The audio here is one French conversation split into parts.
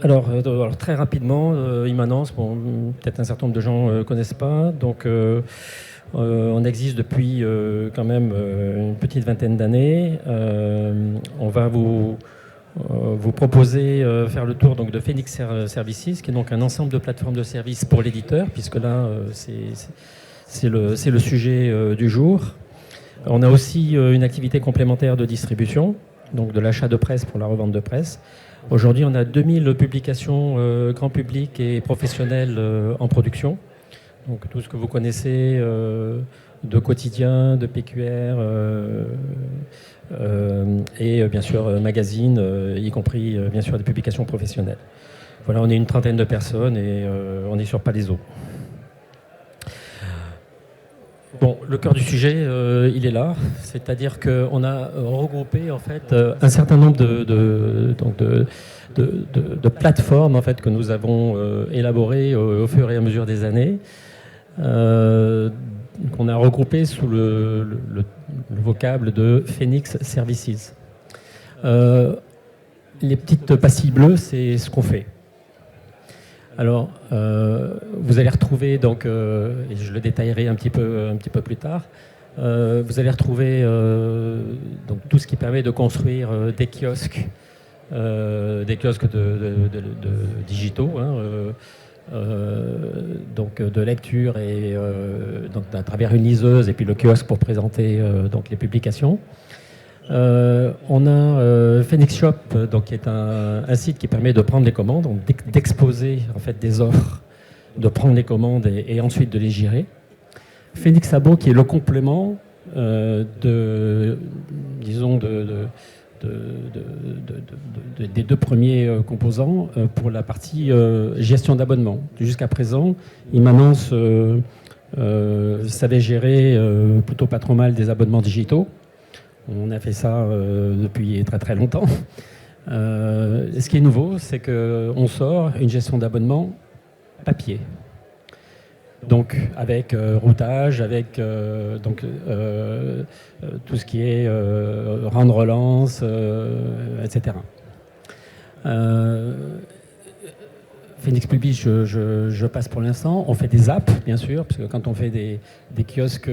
Alors, très rapidement, Immanence, bon, peut-être un certain nombre de gens ne connaissent pas. Donc, on existe depuis quand même une petite vingtaine d'années. On va vous proposer faire le tour donc, de Phoenix Services, qui est donc un ensemble de plateformes de services pour l'éditeur, puisque là, c'est le sujet du jour. On a aussi une activité complémentaire de distribution, donc de l'achat de presse pour la revente de presse. Aujourd'hui, on a 2000 publications grand public et professionnelles en production. Donc tout ce que vous connaissez de quotidien, de PQR et bien sûr magazines, y compris bien sûr des publications professionnelles. Voilà, on est une trentaine de personnes et on est sur Palaiseau. Bon, le cœur du sujet, il est là, c'est-à-dire qu'on a regroupé en fait un certain nombre de plateformes en fait que nous avons élaborées au fur et à mesure des années, qu'on a regroupées sous le vocable de Phoenix Services. Les petites pastilles bleues, c'est ce qu'on fait. Alors, vous allez retrouver, donc, et je le détaillerai un petit peu plus tard, vous allez retrouver donc, tout ce qui permet de construire des kiosques digitaux, donc de lecture et donc, à travers une liseuse et puis le kiosque pour présenter donc, les publications. On a Phoenix Shop, donc, qui est un site qui permet de prendre les commandes, d'exposer en fait, des offres, de prendre les commandes et ensuite de les gérer. Phoenix Abo, qui est le complément des deux premiers composants pour la partie gestion d'abonnement. Jusqu'à présent, Immanence savait gérer plutôt pas trop mal des abonnements digitaux. On a fait ça depuis très très longtemps. Ce qui est nouveau, c'est qu'on sort une gestion d'abonnement papier. Donc avec routage, avec tout ce qui est rendre relance, etc. Phoenix Publish, je passe pour l'instant. On fait des apps, bien sûr, parce que quand on fait des kiosques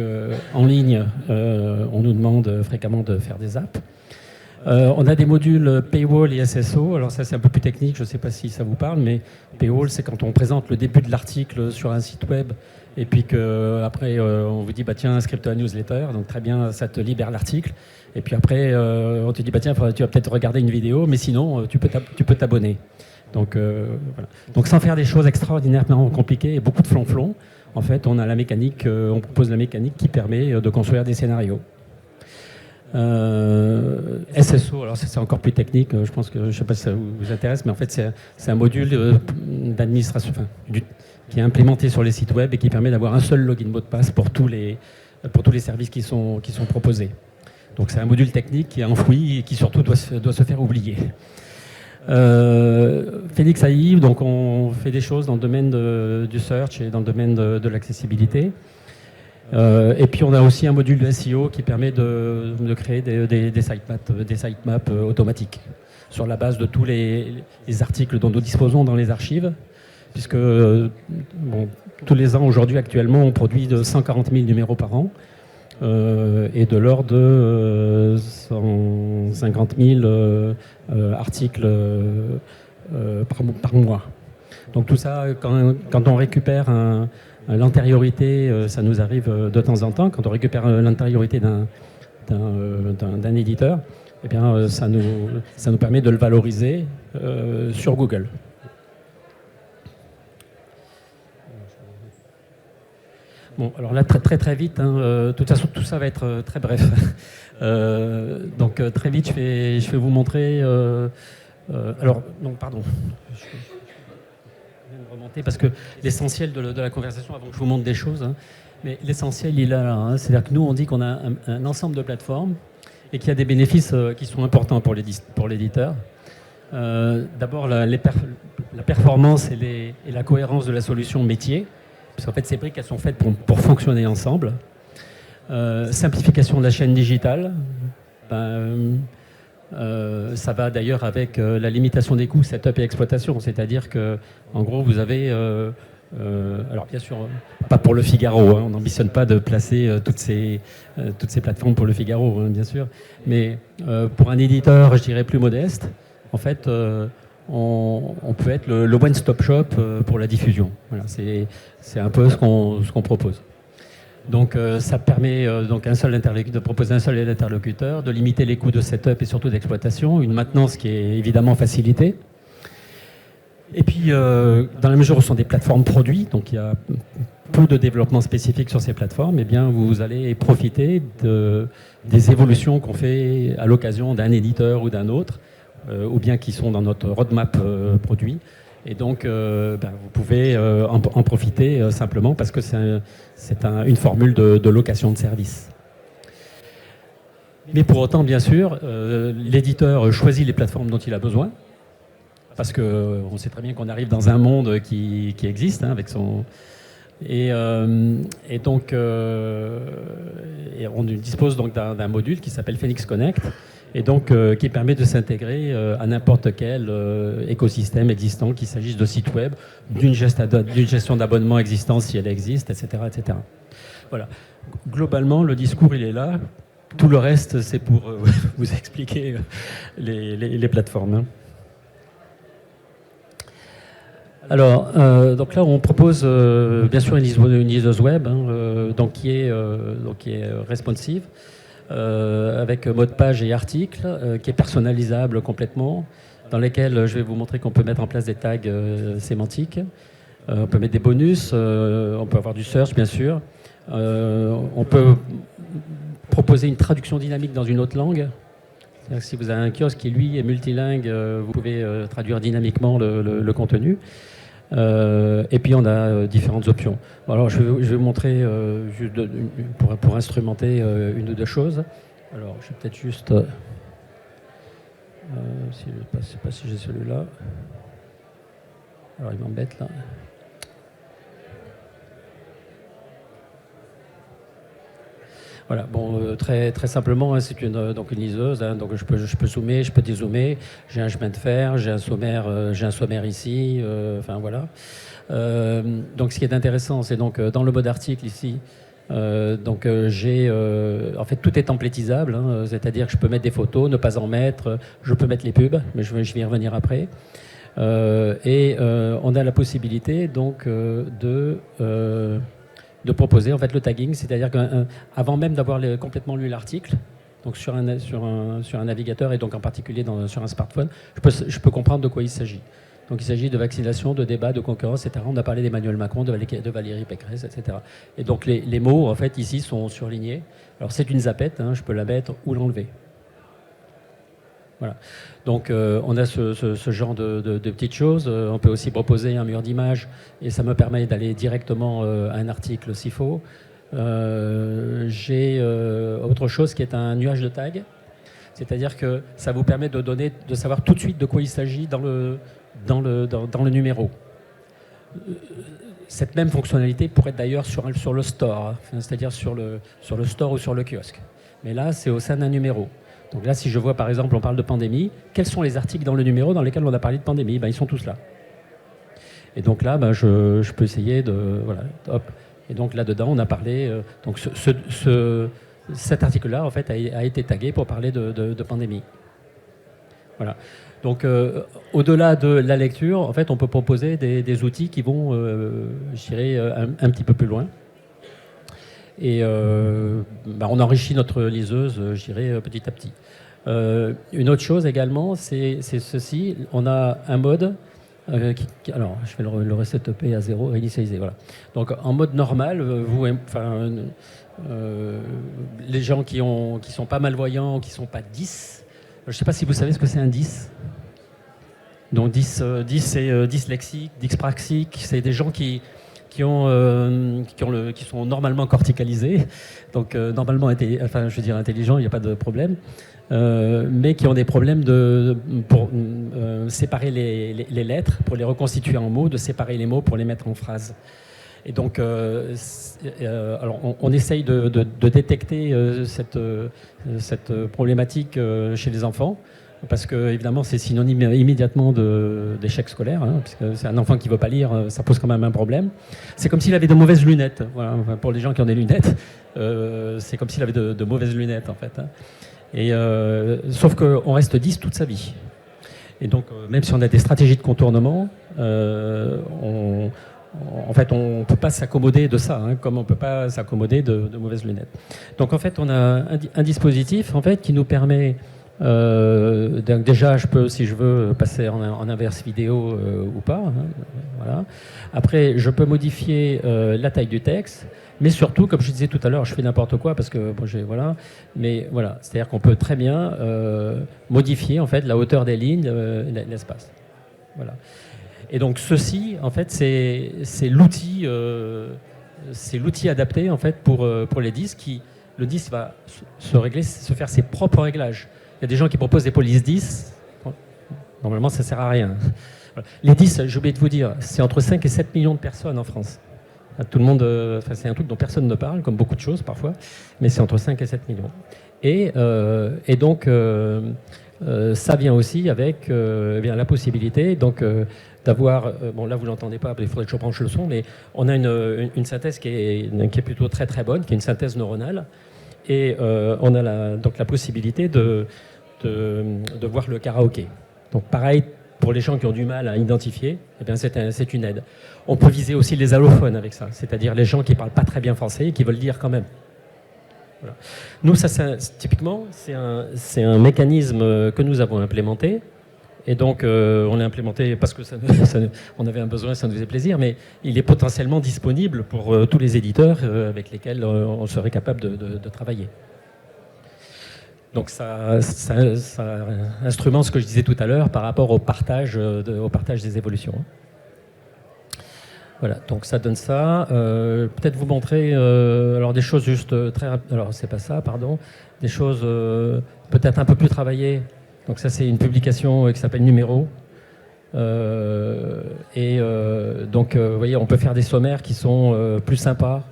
en ligne, on nous demande fréquemment de faire des apps. On a des modules Paywall et SSO. Alors ça, c'est un peu plus technique, je ne sais pas si ça vous parle, mais Paywall, c'est quand on présente le début de l'article sur un site web et puis qu'après, on vous dit, bah, tiens, inscris-toi à la newsletter. Donc très bien, ça te libère l'article. Et puis après, on te dit, bah, tiens, tu vas peut-être regarder une vidéo, mais sinon, tu peux t'abonner. Donc, voilà. Donc sans faire des choses extraordinairement compliquées et beaucoup de flonflons, en fait, on a la mécanique, on propose la mécanique qui permet de construire des scénarios. SSO, alors c'est encore plus technique, je pense que je ne sais pas si ça vous intéresse, mais en fait c'est un module d'administration qui est implémenté sur les sites web et qui permet d'avoir un seul login mot de passe pour tous les services qui sont proposés. Donc c'est un module technique qui est enfoui et qui surtout doit se faire oublier. Phoenix AI, donc on fait des choses dans le domaine du search et dans le domaine de l'accessibilité. Et puis on a aussi un module de SEO qui permet de créer des sitemaps automatiques sur la base de tous les articles dont nous disposons dans les archives, puisque tous les ans aujourd'hui actuellement on produit de 140 000 numéros par an et de l'ordre de 150 000 articles par mois. Donc tout ça, quand on récupère l'antériorité, ça nous arrive de temps en temps, quand on récupère l'antériorité d'un éditeur, eh bien, ça nous permet de le valoriser sur Google. Bon, alors là, très vite, de toute façon, tout ça va être très bref. Donc, très vite, je vais vous montrer... alors, non, pardon. Je vais me remonter parce que l'essentiel de la conversation, avant que je vous montre des choses, mais l'essentiel, il est là. C'est-à-dire que nous, on dit qu'on a un ensemble de plateformes et qu'il y a des bénéfices qui sont importants pour l'éditeur. D'abord, la performance et la cohérence de la solution métier. Parce qu'en fait, ces briques, elles sont faites pour fonctionner ensemble. Simplification de la chaîne digitale. Ça va d'ailleurs avec la limitation des coûts, setup et exploitation. C'est-à-dire que, en gros, vous avez... alors bien sûr, pas pour Le Figaro, hein, on n'ambitionne pas de placer toutes ces plateformes pour Le Figaro, hein, bien sûr. Mais pour un éditeur, je dirais, plus modeste, en fait, on peut être le one-stop shop pour la diffusion. Voilà, c'est un peu ce qu'on propose. Donc ça permet donc de proposer un seul interlocuteur, de limiter les coûts de setup et surtout d'exploitation, une maintenance qui est évidemment facilitée. Et puis dans la mesure où ce sont des plateformes produits, donc il y a peu de développement spécifique sur ces plateformes, eh bien vous allez profiter des évolutions qu'on fait à l'occasion d'un éditeur ou d'un autre, ou bien qui sont dans notre roadmap produit. Et donc, vous pouvez en profiter simplement parce que c'est une formule de location de service. Mais pour autant, bien sûr, l'éditeur choisit les plateformes dont il a besoin, parce qu'on sait très bien qu'on arrive dans un monde qui existe, hein, avec son... Et donc, on dispose donc d'un module qui s'appelle Phoenix Connect, et donc qui permet de s'intégrer à n'importe quel écosystème existant, qu'il s'agisse de sites web, d'une gestion d'abonnement existant si elle existe, etc., etc. Voilà. Globalement, le discours, il est là. Tout le reste, c'est pour vous expliquer les plateformes. Hein. Alors, donc là, on propose bien sûr une liseuse web, hein, donc qui est responsive, avec mode page et article, qui est personnalisable complètement, dans lesquels je vais vous montrer qu'on peut mettre en place des tags sémantiques, on peut mettre des bonus, on peut avoir du search bien sûr, on peut proposer une traduction dynamique dans une autre langue. C'est-à-dire que si vous avez un kiosque qui lui est multilingue, vous pouvez traduire dynamiquement le contenu. Et puis on a différentes options. Bon, alors je vais vous montrer juste pour instrumenter une ou deux choses. Alors je vais peut-être juste... je ne sais pas si j'ai celui-là. Alors il m'embête là. Voilà, bon, très simplement, hein, c'est une liseuse, hein, donc je peux zoomer, je peux dézoomer, j'ai un chemin de fer, j'ai un sommaire ici, enfin voilà. Donc ce qui est intéressant, c'est donc dans le mode article ici, j'ai, en fait tout est templétisable, hein, c'est-à-dire que je peux mettre des photos, ne pas en mettre, je peux mettre les pubs, mais je vais y revenir après. On a la possibilité donc de proposer en fait le tagging, c'est-à-dire qu'avant même d'avoir complètement lu l'article, donc sur un navigateur et donc en particulier sur un smartphone, je peux comprendre de quoi il s'agit. Donc il s'agit de vaccination, de débat, de concurrence, etc. On a parlé d'Emmanuel Macron, de Valérie Pécresse, etc. Et donc les mots en fait ici sont surlignés. Alors c'est une zappette, hein, je peux la mettre ou l'enlever. Voilà. Donc on a ce genre de petites choses. On peut aussi proposer un mur d'images et ça me permet d'aller directement à un article s'il faut. J'ai autre chose qui est un nuage de tags. C'est-à-dire que ça vous permet de savoir tout de suite de quoi il s'agit dans le numéro. Cette même fonctionnalité pourrait être d'ailleurs sur le store, hein, c'est-à-dire sur le store ou sur le kiosque. Mais là, c'est au sein d'un numéro. Donc là, si je vois, par exemple, on parle de pandémie, quels sont les articles dans le numéro dans lesquels on a parlé de pandémie? Ils sont tous là. Et donc là, je peux essayer de... Voilà, hop. Et donc là-dedans, on a parlé... donc cet article-là, en fait, a été tagué pour parler de pandémie. Voilà. Donc, au-delà de la lecture, en fait, on peut proposer des outils qui vont, je dirais, un petit peu plus loin. Et on enrichit notre liseuse, je dirais, petit à petit. Une autre chose également, c'est ceci. On a un mode alors, je vais le resetter à 0, réinitialiser. Voilà. Donc, en mode normal, les gens qui sont pas malvoyants, qui sont pas 10, je ne sais pas si vous savez ce que c'est un 10. Donc 10 c'est dyslexique, dyspraxique, c'est des gens qui sont normalement corticalisés, donc normalement intelligents, il n'y a pas de problème, mais qui ont des problèmes pour séparer les lettres, pour les reconstituer en mots, de séparer les mots pour les mettre en phrases. Et donc, alors on essaye de détecter cette problématique chez les enfants, parce que évidemment c'est synonyme immédiatement d'échec scolaire, hein, parce que c'est un enfant qui ne veut pas lire, ça pose quand même un problème. C'est comme s'il avait de mauvaises lunettes. Voilà. Enfin, pour les gens qui ont des lunettes, c'est comme s'il avait de mauvaises lunettes en fait. Hein. Et, sauf qu'on reste 10 toute sa vie. Et donc, même si on a des stratégies de contournement, en fait, on ne peut pas s'accommoder de ça, hein, comme on ne peut pas s'accommoder de mauvaises lunettes. Donc, en fait, on a un dispositif en fait, qui nous permet... donc déjà, je peux, si je veux, passer en inverse vidéo ou pas. Hein, voilà. Après, je peux modifier la taille du texte, mais surtout, comme je disais tout à l'heure, je fais n'importe quoi parce que bon, voilà. Mais voilà, c'est-à-dire qu'on peut très bien modifier en fait la hauteur des lignes, l'espace. Voilà. Et donc ceci, en fait, c'est l'outil adapté en fait pour les disques. Le disque va se faire ses propres réglages. Il y a des gens qui proposent des polices 10. Normalement, ça ne sert à rien. Voilà. Les 10, j'ai oublié de vous dire, c'est entre 5 et 7 millions de personnes en France. Tout le monde, c'est un truc dont personne ne parle, comme beaucoup de choses parfois, mais c'est entre 5 et 7 millions. Et donc, ça vient aussi avec la possibilité d'avoir, bon là vous ne l'entendez pas, il faudrait que je branche le son, mais on a une synthèse qui est plutôt très très bonne, qui est une synthèse neuronale. Et on a donc la possibilité de voir le karaoké. Donc pareil, pour les gens qui ont du mal à identifier, eh bien c'est une aide. On peut viser aussi les allophones avec ça, c'est-à-dire les gens qui ne parlent pas très bien français et qui veulent lire quand même. Voilà. Nous, typiquement, c'est un mécanisme que nous avons implémenté. Et donc, on l'a implémenté parce que on avait un besoin, ça nous faisait plaisir, mais il est potentiellement disponible pour tous les éditeurs avec lesquels on serait capable de travailler. Donc, ça instrumente ce que je disais tout à l'heure par rapport au partage des évolutions. Voilà, donc ça donne ça. Peut-être vous montrer alors des choses juste très rapides. Alors, c'est pas ça, pardon. Des choses peut-être un peu plus travaillées. Donc ça, c'est une publication qui s'appelle Numéro. Donc, vous voyez, on peut faire des sommaires qui sont plus sympas.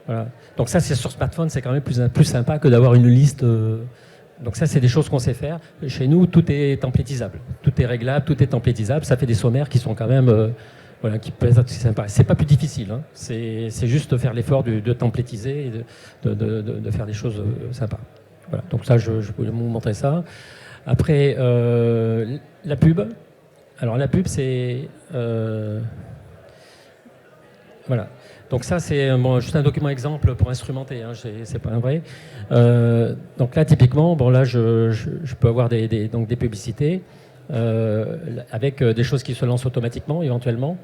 Voilà. Donc ça, c'est sur smartphone, c'est quand même plus sympa que d'avoir une liste. Donc ça, c'est des choses qu'on sait faire. Chez nous, tout est templétisable. Tout est réglable, tout est templétisable. Ça fait des sommaires qui sont quand même... voilà, qui peuvent être sympas. C'est pas plus difficile. Hein. C'est juste faire l'effort de templétiser et de faire des choses sympas. Voilà. Donc ça, je voulais vous montrer ça. Après, la pub. Alors la pub, c'est... voilà. Donc ça, c'est juste un document exemple pour instrumenter, hein, c'est pas un vrai. Donc là, typiquement, bon là, je peux avoir des publicités avec des choses qui se lancent automatiquement, éventuellement.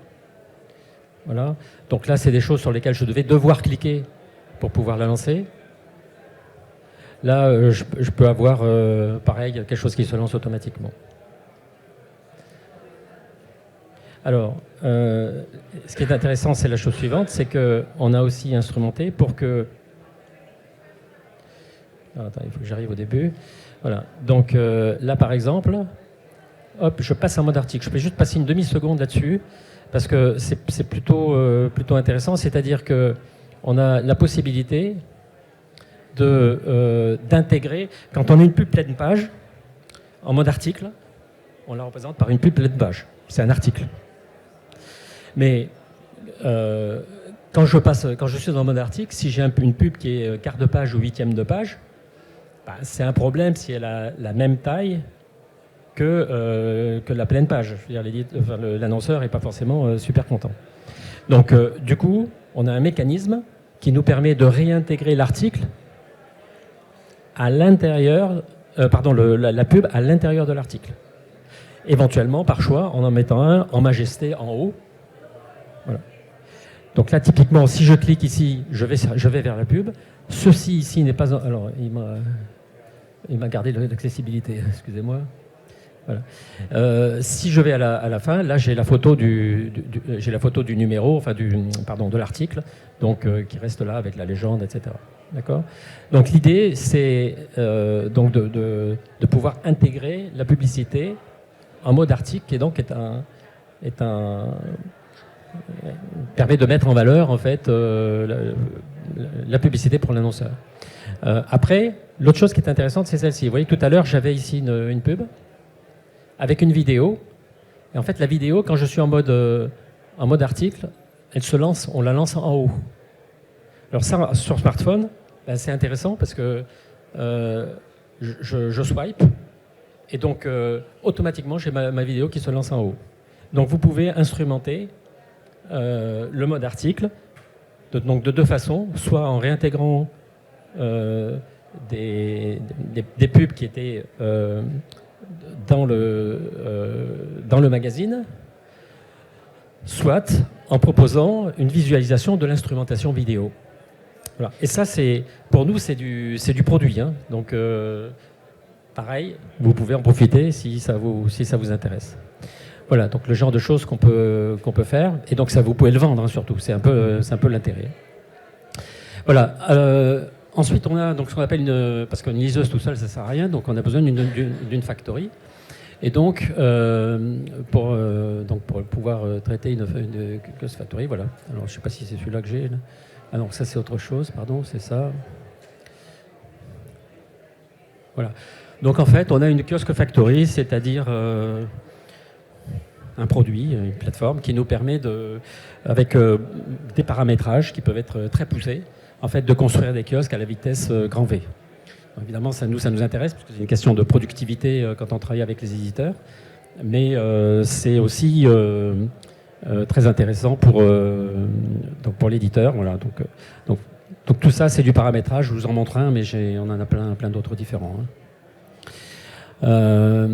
Voilà. Donc là, c'est des choses sur lesquelles je devais devoir cliquer pour pouvoir la lancer. Là, je peux avoir, pareil, quelque chose qui se lance automatiquement. Alors, ce qui est intéressant, c'est la chose suivante, c'est qu'on a aussi instrumenté pour que... Alors, attends, il faut que j'arrive au début. Voilà. Donc là, par exemple, hop, je passe en mode article. Je peux juste passer une demi-seconde là-dessus, parce que c'est plutôt intéressant. C'est-à-dire qu'on a la possibilité d'intégrer, quand on a une pub pleine page, en mode article, on la représente par une pub pleine page. C'est un article. Mais quand je suis dans mode article, si j'ai une pub qui est quart de page ou huitième de page, bah, c'est un problème si elle a la même taille que la pleine page. Je veux dire, l'annonceur n'est pas forcément super content. Donc, du coup, on a un mécanisme qui nous permet de réintégrer l'article à l'intérieur, la pub à l'intérieur de l'article. Éventuellement, par choix, en mettant un en majesté en haut. Voilà. Donc là, typiquement, si je clique ici, je vais vers la pub. Ceci ici n'est pas... Alors, il m'a gardé l'accessibilité, excusez-moi. Voilà. Si je vais à la fin, là, j'ai la photo du numéro, enfin de l'article, donc qui reste là avec la légende, etc. D'accord ? Donc l'idée, c'est donc de pouvoir intégrer la publicité en mode article, qui donc est un permet de mettre en valeur en fait la publicité pour l'annonceur. Après, l'autre chose qui est intéressante, c'est celle-ci. Vous voyez, tout à l'heure, j'avais ici une pub avec une vidéo. Et en fait, la vidéo, quand je suis en mode article, on la lance en haut. Alors ça, sur smartphone, ben, c'est intéressant parce que je swipe et donc automatiquement, j'ai ma vidéo qui se lance en haut. Donc vous pouvez instrumenter le mode article donc de deux façons, soit en réintégrant des pubs qui étaient dans le magazine, soit en proposant une visualisation de l'instrumentation vidéo. Voilà. Et ça, pour nous, c'est du produit. Hein. Donc, pareil, vous pouvez en profiter si ça vous intéresse. Voilà, donc le genre de choses qu'on peut faire. Et donc, ça, vous pouvez le vendre, hein, surtout. C'est un peu l'intérêt. Voilà. Ensuite, on a donc ce qu'on appelle parce qu'une liseuse tout seul, ça ne sert à rien. Donc, on a besoin d'une factory. Et donc, pour pouvoir traiter une Kiosque Factory, voilà. Alors, je ne sais pas si c'est celui-là que j'ai. Ah non, ça c'est autre chose, pardon, c'est ça. Voilà. Donc en fait, on a une Kiosque Factory, c'est-à-dire un produit, une plateforme qui nous permet avec des paramétrages qui peuvent être très poussés, en fait, de construire des kiosques à la vitesse grand V. Donc, évidemment, ça nous intéresse, parce que c'est une question de productivité quand on travaille avec les éditeurs, mais c'est aussi très intéressant pour l'éditeur. Voilà. Donc tout ça, c'est du paramétrage. Je vous en montre un, mais on en a plein d'autres différents. Hein.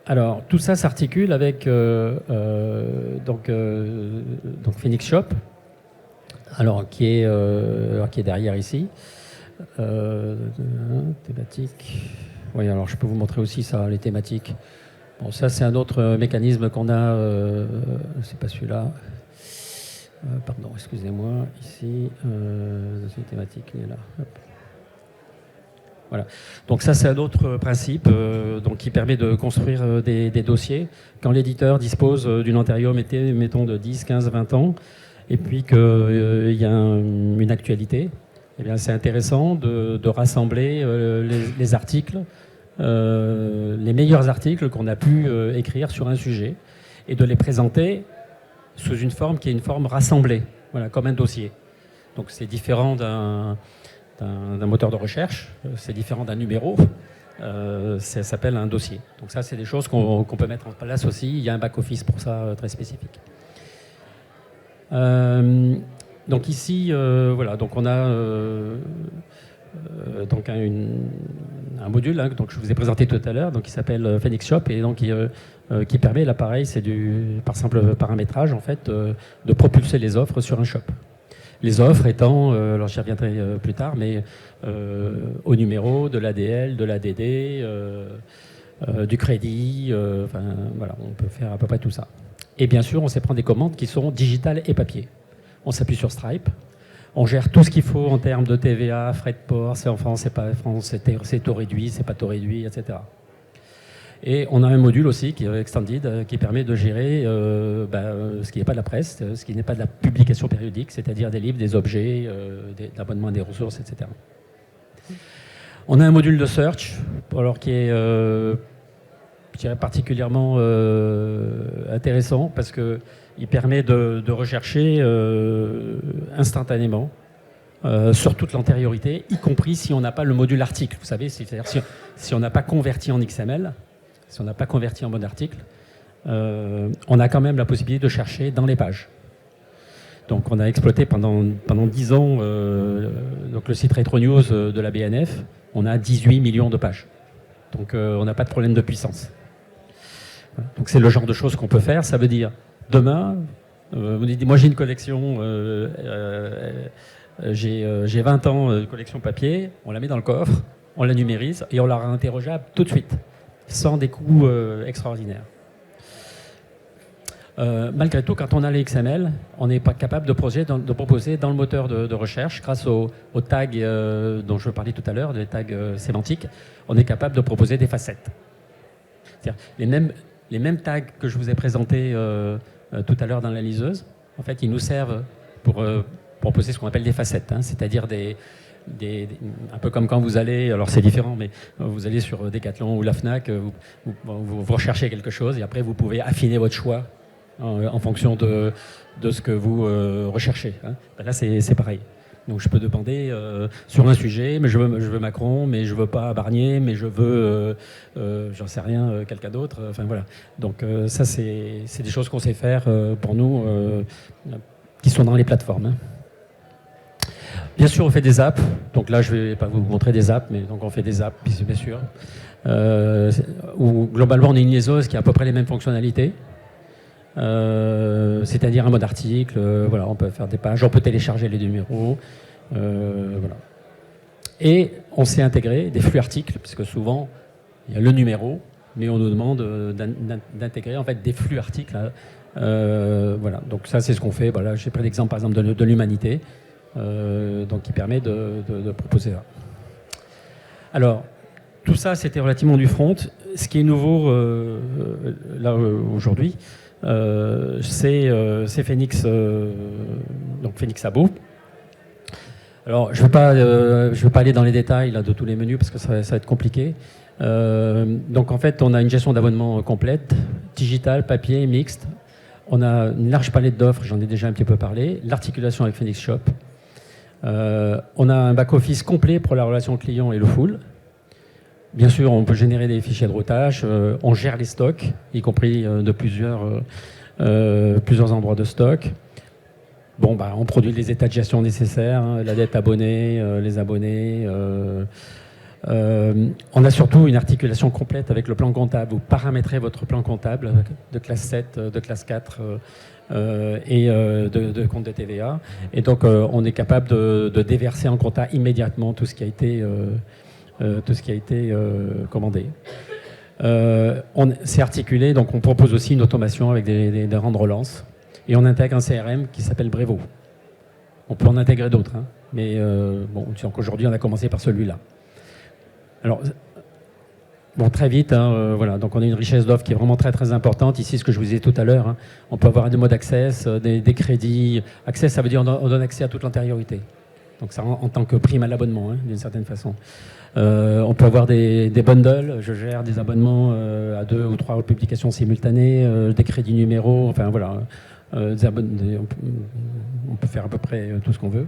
Alors, tout ça s'articule avec Phoenix Shop, alors qui est derrière ici. Thématique. Oui, alors je peux vous montrer aussi ça, les thématiques. Bon, ça c'est un autre mécanisme qu'on a. C'est pas celui-là. Pardon, excusez-moi. Ici, c'est une thématique, il est là. Hop. Voilà. Donc ça c'est un autre principe qui permet de construire des dossiers. Quand l'éditeur dispose d'une antérieur, mettons de 10, 15, 20 ans, et puis qu'il y a une actualité, eh bien, c'est intéressant de rassembler les articles, les meilleurs articles qu'on a pu écrire sur un sujet, et de les présenter sous une forme qui est une forme rassemblée, voilà, comme un dossier. Donc c'est différent d'un moteur de recherche, c'est différent d'un numéro, ça s'appelle un dossier. Donc ça, c'est des choses qu'on peut mettre en place aussi. Il y a un back-office pour ça très spécifique. Donc ici, voilà, donc on a donc un module donc je vous ai présenté tout à l'heure, donc qui s'appelle Phoenix Shop et donc qui permet, là pareil, c'est par simple paramétrage en fait, de propulser les offres sur un shop. Les offres étant, alors j'y reviendrai plus tard, mais au numéro, de l'ADL, de l'ADD, du crédit, enfin voilà, on peut faire à peu près tout ça. Et bien sûr, on sait prendre des commandes qui sont digitales et papier. On s'appuie sur Stripe, on gère tout ce qu'il faut en termes de TVA, frais de port, c'est en France, c'est pas en France, c'est taux réduit, c'est pas taux réduit, etc. Et on a un module aussi qui est Extended qui permet de gérer ce qui n'est pas de la presse, ce qui n'est pas de la publication périodique, c'est-à-dire des livres, des objets, des abonnements à des ressources, etc. On a un module de search, alors qui est je dirais particulièrement intéressant parce qu'il permet de rechercher instantanément sur toute l'antériorité, y compris si on n'a pas le module article. Vous savez, c'est-à-dire si on n'a pas converti en XML, si on n'a pas converti en mode article, on a quand même la possibilité de chercher dans les pages. Donc on a exploité pendant 10 ans donc le site Retro News de la BNF. On a 18 millions de pages. Donc on n'a pas de problème de puissance. Voilà. Donc c'est le genre de choses qu'on peut faire. Ça veut dire, demain, vous dites, moi j'ai une collection, j'ai 20 ans de collection papier, on la met dans le coffre, on la numérise et on la réinterrogeable tout de suite, sans des coûts extraordinaires. Malgré tout, quand on a les XML, on n'est pas capable de proposer dans le moteur de recherche, grâce aux tags dont je parlais tout à l'heure, des tags sémantiques, on est capable de proposer des facettes. C'est-à-dire les mêmes tags que je vous ai présentés tout à l'heure dans la liseuse, en fait, ils nous servent pour proposer ce qu'on appelle des facettes, hein, c'est-à-dire un peu comme quand vous allez, alors c'est différent, mais vous allez sur Decathlon ou la Fnac, vous recherchez quelque chose et après vous pouvez affiner votre choix en fonction de ce que vous recherchez. Hein. Là, c'est pareil. Donc je peux demander sur un sujet, mais je veux Macron, mais je veux pas Barnier, mais je veux, j'en sais rien, quelqu'un d'autre. Enfin voilà. Donc ça, c'est des choses qu'on sait faire pour nous, qui sont dans les plateformes. Hein. Bien sûr, on fait des apps. Donc là, je ne vais pas vous montrer des apps, mais donc on fait des apps, bien sûr. Où globalement, on est une liaiseuse qui a à peu près les mêmes fonctionnalités. C'est-à-dire un mode article. Voilà, on peut faire des pages, on peut télécharger les numéros. Voilà. Et on s'est intégré des flux articles, parce que souvent, il y a le numéro, mais on nous demande d'intégrer en fait des flux articles. Voilà. Donc ça, c'est ce qu'on fait. Voilà, j'ai pris l'exemple, par exemple, de l'Humanité. Donc qui permet de proposer ça. Alors, tout ça, c'était relativement du front. Ce qui est nouveau là aujourd'hui, c'est Phoenix, donc Phoenix Abo. Alors, je ne vais pas aller dans les détails là, de tous les menus parce que ça va être compliqué. Donc en fait, on a une gestion d'abonnement complète, digital, papier, mixte. On a une large palette d'offres, j'en ai déjà un petit peu parlé. L'articulation avec Phoenix Shop. On a un back-office complet pour la relation client et le full. Bien sûr, on peut générer des fichiers de routage. On gère les stocks, y compris de plusieurs endroits de stock. Bon, bah, on produit les états de gestion nécessaires, hein, la dette abonnée, les abonnés. On a surtout une articulation complète avec le plan comptable. Vous paramétrez votre plan comptable de classe 7, de classe 4 et de compte de TVA. Et donc, on est capable de déverser en compta immédiatement tout ce qui a été, commandé. C'est articulé, donc on propose aussi une automation avec des rangs de relance. Et on intègre un CRM qui s'appelle Brevo. On peut en intégrer d'autres, hein, mais bon, aujourd'hui, on a commencé par celui-là. Alors, bon, très vite, hein, voilà. Donc on a une richesse d'offres qui est vraiment très très importante. Ici, ce que je vous disais tout à l'heure, hein, on peut avoir des modes access, des crédits. Access, ça veut dire on donne accès à toute l'antériorité. Donc ça en tant que prime à l'abonnement, hein, d'une certaine façon. On peut avoir des bundles. Je gère des abonnements à 2 ou 3 publications simultanées, des crédits numéros. Enfin voilà, on peut faire à peu près tout ce qu'on veut.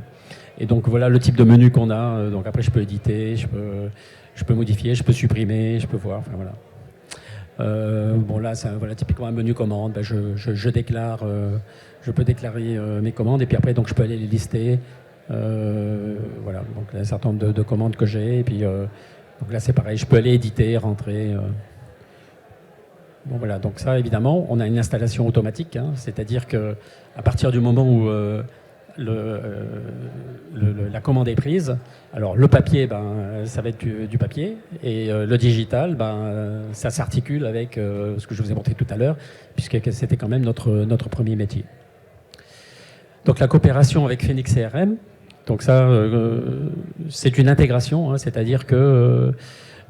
Et donc voilà le type de menu qu'on a. Donc après, je peux éditer, je peux modifier, je peux supprimer, je peux voir, enfin voilà. Bon là, c'est voilà, typiquement un menu commande. Ben, je déclare, je peux déclarer mes commandes et puis après, donc je peux aller les lister. Voilà, donc il y a un certain nombre de commandes que j'ai et puis donc là c'est pareil, je peux aller éditer, rentrer. Bon voilà, donc ça évidemment, on a une installation automatique, hein, c'est-à-dire que à partir du moment où la commande est prise. Alors le papier, ben, ça va être du papier et le digital, ben, ça s'articule avec ce que je vous ai montré tout à l'heure, puisque c'était quand même notre premier métier. Donc la coopération avec Phoenix CRM, donc ça, c'est une intégration, hein, c'est-à-dire que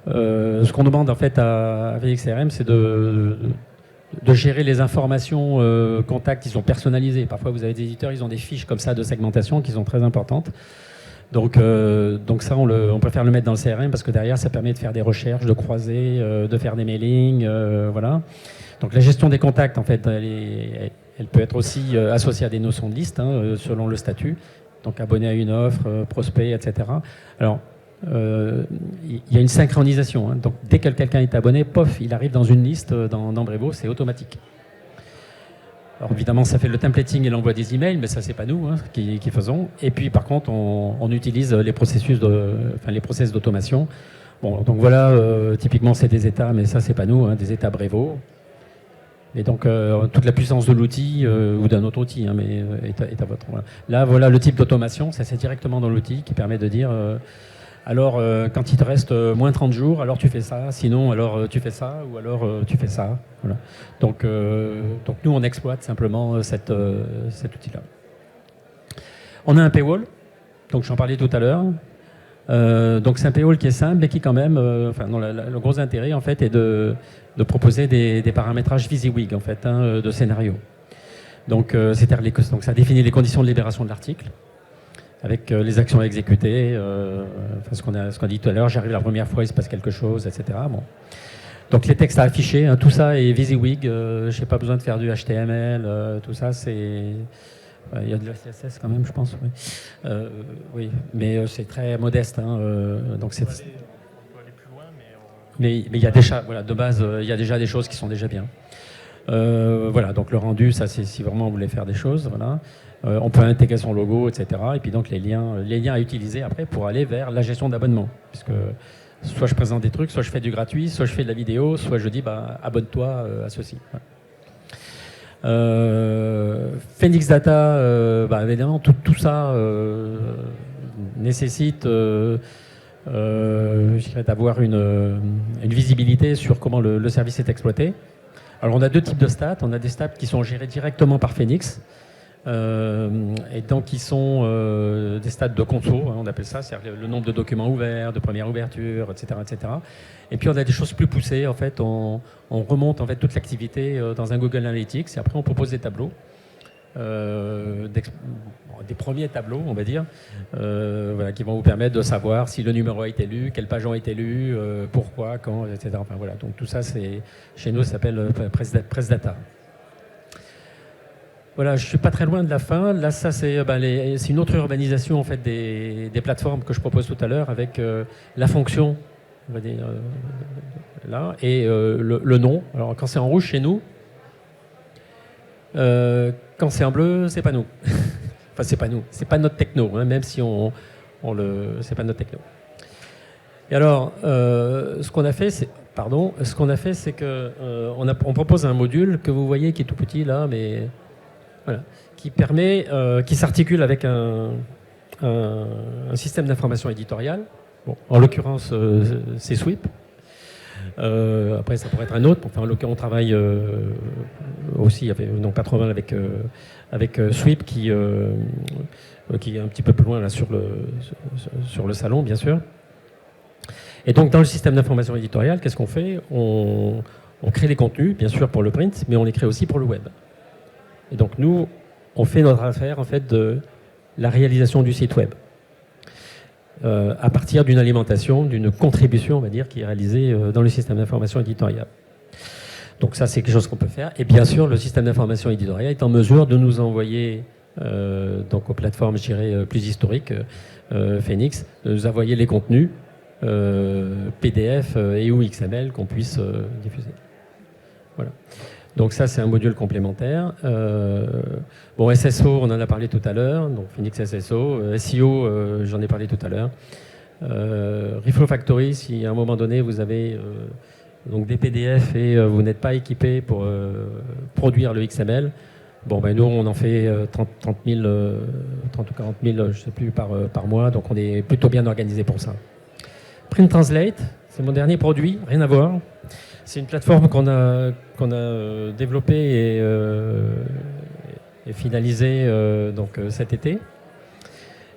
ce qu'on demande en fait à Phoenix CRM, c'est de gérer les informations contacts qui sont personnalisées. Parfois, vous avez des éditeurs, ils ont des fiches comme ça de segmentation qui sont très importantes. Donc ça, on préfère le mettre dans le CRM parce que derrière, ça permet de faire des recherches, de croiser, de faire des mailings, voilà. Donc la gestion des contacts, en fait, elle peut être aussi associée à des notions de liste, hein, selon le statut. Donc abonné à une offre, prospect, etc. Alors, il y a une synchronisation. Hein. Donc, dès que quelqu'un est abonné, pof, il arrive dans une liste dans Brevo, c'est automatique. Alors, évidemment, ça fait le templating et l'envoi des emails, mais ça, c'est pas nous qui faisons. Et puis, par contre, on utilise les process d'automation. Bon, donc voilà, typiquement, c'est des états, mais ça, c'est pas nous, hein, des états Brevo. Et donc, toute la puissance de l'outil ou d'un autre outil, hein, mais est à votre. Voilà. Là, voilà le type d'automation, ça c'est directement dans l'outil qui permet de dire. Alors, quand il te reste moins 30 jours, alors tu fais ça. Sinon, alors tu fais ça. Ou alors tu fais ça. Voilà. Donc nous, on exploite simplement cet outil-là. On a un paywall. Donc, j'en parlais tout à l'heure. Donc c'est un paywall qui est simple, mais qui quand même, le gros intérêt en fait est de proposer des paramétrages WYSIWYG en fait, de scénario. Donc, donc ça définit les conditions de libération de l'article, avec les actions à exécuter, ce qu'on a dit tout à l'heure, j'arrive la première fois, il se passe quelque chose, etc. Bon. Donc les textes à afficher, tout ça est WYSIWYG, je n'ai pas besoin de faire du HTML, tout ça c'est... Il y a de la CSS quand même, je pense, oui. Oui, mais c'est très modeste. Donc on peut aller plus loin, mais il y a déjà, voilà, de base, il y a déjà des choses qui sont déjà bien. Voilà, donc le rendu, ça c'est si vraiment on voulait faire des choses, voilà. On peut intégrer son logo, etc. Et puis donc les liens à utiliser après pour aller vers la gestion d'abonnement, puisque soit je présente des trucs, soit je fais du gratuit, soit je fais de la vidéo, soit je dis abonne-toi à ceci. Voilà. Phoenix Data, évidemment, tout ça nécessite d'avoir une visibilité sur comment le service est exploité. Alors on a deux types de stats. On a des stats qui sont gérés directement par Phoenix, et donc qui sont des stats de conso, on appelle ça, c'est-à-dire le nombre de documents ouverts, de première ouverture, etc., etc. Et puis on a des choses plus poussées, en fait, on remonte en fait toute l'activité dans un Google Analytics, et après on propose des tableaux, des premiers tableaux, on va dire, voilà, qui vont vous permettre de savoir si le numéro a été lu, quelle page a été lue, pourquoi, quand, etc. Enfin, voilà. Donc tout ça, chez nous, ça s'appelle Press Data. Voilà, je ne suis pas très loin de la fin. Là, ça, c'est une autre urbanisation en fait, des plateformes que je propose tout à l'heure avec la fonction, on va dire, là, et le nom. Alors, quand c'est en rouge chez nous, quand c'est en bleu, c'est pas nous. Enfin, c'est pas nous, c'est pas notre techno, même si c'est pas notre techno. Et alors, ce qu'on a fait, c'est que on propose un module que vous voyez qui est tout petit là, mais voilà, qui s'articule avec un système d'information éditoriale. Bon, en l'occurrence, c'est Sweep. Après, ça pourrait être un autre. Enfin, en l'occurrence, on travaille aussi, avec Sweep qui est un petit peu plus loin là, sur le salon, bien sûr. Et donc, dans le système d'information éditoriale, qu'est-ce qu'on fait ? On crée les contenus, bien sûr, pour le print, mais on les crée aussi pour le web. Et donc, nous, on fait notre affaire, en fait, de la réalisation du site web. À partir d'une alimentation, d'une contribution, on va dire, qui est réalisée dans le système d'information éditoriale. Donc ça, c'est quelque chose qu'on peut faire. Et bien sûr, le système d'information éditoriale est en mesure de nous envoyer, donc aux plateformes, je dirais, plus historiques, Phoenix, de nous envoyer les contenus PDF et ou XML qu'on puisse diffuser. Voilà. Donc ça, c'est un module complémentaire. Bon, SSO, on en a parlé tout à l'heure, donc Phoenix SSO. SEO, j'en ai parlé tout à l'heure. Reflow Factory, si à un moment donné, vous avez donc des PDF et vous n'êtes pas équipé pour produire le XML, bon, nous, on en fait 30 ou 40 000, je ne sais plus, par mois, donc on est plutôt bien organisé pour ça. Print Translate, c'est mon dernier produit, rien à voir. C'est une plateforme qu'on a développée et finalisée cet été,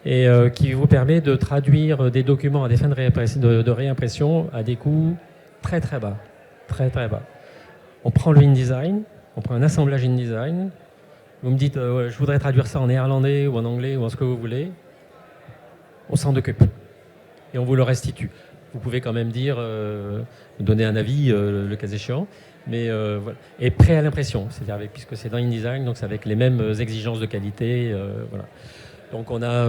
et qui vous permet de traduire des documents à des fins de réimpression à des coûts très très bas. Très très bas. On prend le InDesign, on prend un assemblage InDesign, vous me dites je voudrais traduire ça en néerlandais ou en anglais ou en ce que vous voulez, on s'en occupe et on vous le restitue. Vous pouvez quand même dire, donner un avis, le cas échéant, mais voilà. Et prêt à l'impression, c'est-à-dire puisque c'est dans InDesign, donc c'est avec les mêmes exigences de qualité, voilà. Donc on a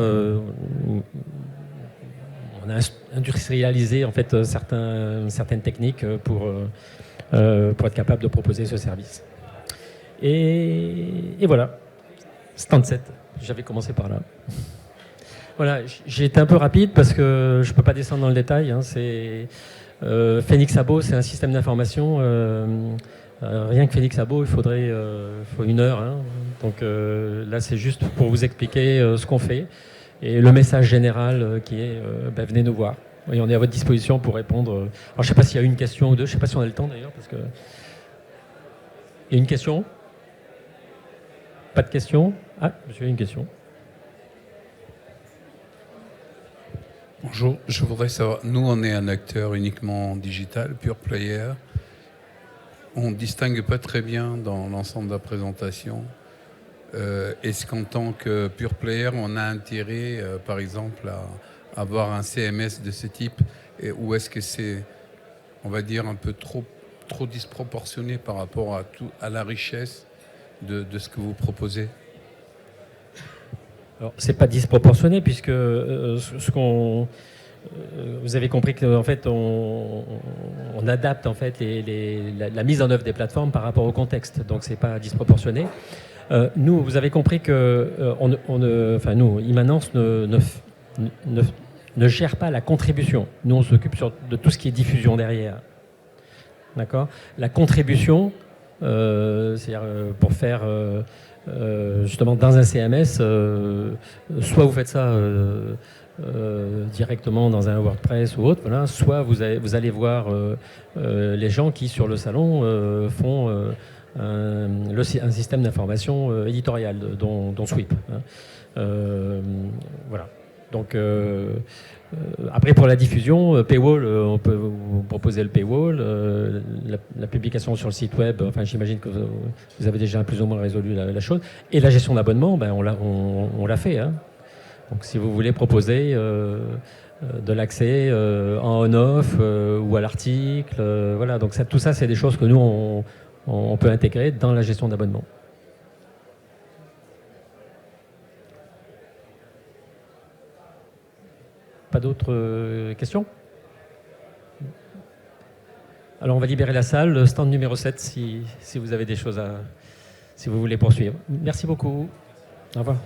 industrialisé en fait certaines techniques pour être capable de proposer ce service. Et voilà, stand 7, j'avais commencé par là. Voilà, j'ai été un peu rapide parce que je ne peux pas descendre dans le détail. Phoenix Abo, c'est un système d'information. Rien que Phoenix Abo, il faut 1 heure. Donc là, c'est juste pour vous expliquer ce qu'on fait. Et le message général qui est venez nous voir. Et on est à votre disposition pour répondre. Alors, je ne sais pas s'il y a une question ou deux. Je ne sais pas si on a le temps d'ailleurs. Parce que... Il y a une question ? Pas de question ? Ah, j'ai une question. Bonjour, je voudrais savoir, nous on est un acteur uniquement digital, pure player. On ne distingue pas très bien dans l'ensemble de la présentation. Est-ce qu'en tant que pure player, on a intérêt, par exemple, à avoir un CMS de ce type, ou est-ce que c'est, on va dire, un peu trop disproportionné par rapport à la richesse de ce que vous proposez? Alors, c'est pas disproportionné puisque vous avez compris qu'en fait, on adapte en fait la mise en œuvre des plateformes par rapport au contexte. Donc, c'est pas disproportionné. Nous, vous avez compris que nous, Immanence ne gère pas la contribution. Nous, on s'occupe de tout ce qui est diffusion derrière. D'accord ? La contribution, c'est-à-dire pour faire justement dans un CMS, soit vous faites ça directement dans un WordPress ou autre, voilà, soit vous allez voir les gens qui sur le salon font un système d'information éditorial, dont Sweep. Hein. Voilà. Donc après pour la diffusion, paywall, on peut vous proposer le paywall, la publication sur le site web. Enfin, j'imagine que vous avez déjà plus ou moins résolu la chose. Et la gestion d'abonnement, ben, on l'a fait. Hein. Donc si vous voulez proposer de l'accès en on-off ou à l'article, voilà. Donc tout ça, c'est des choses que nous on peut intégrer dans la gestion d'abonnement. Pas d'autres questions ? Alors on va libérer la salle, stand numéro 7, si vous avez des choses si vous voulez poursuivre. Merci beaucoup. Au revoir.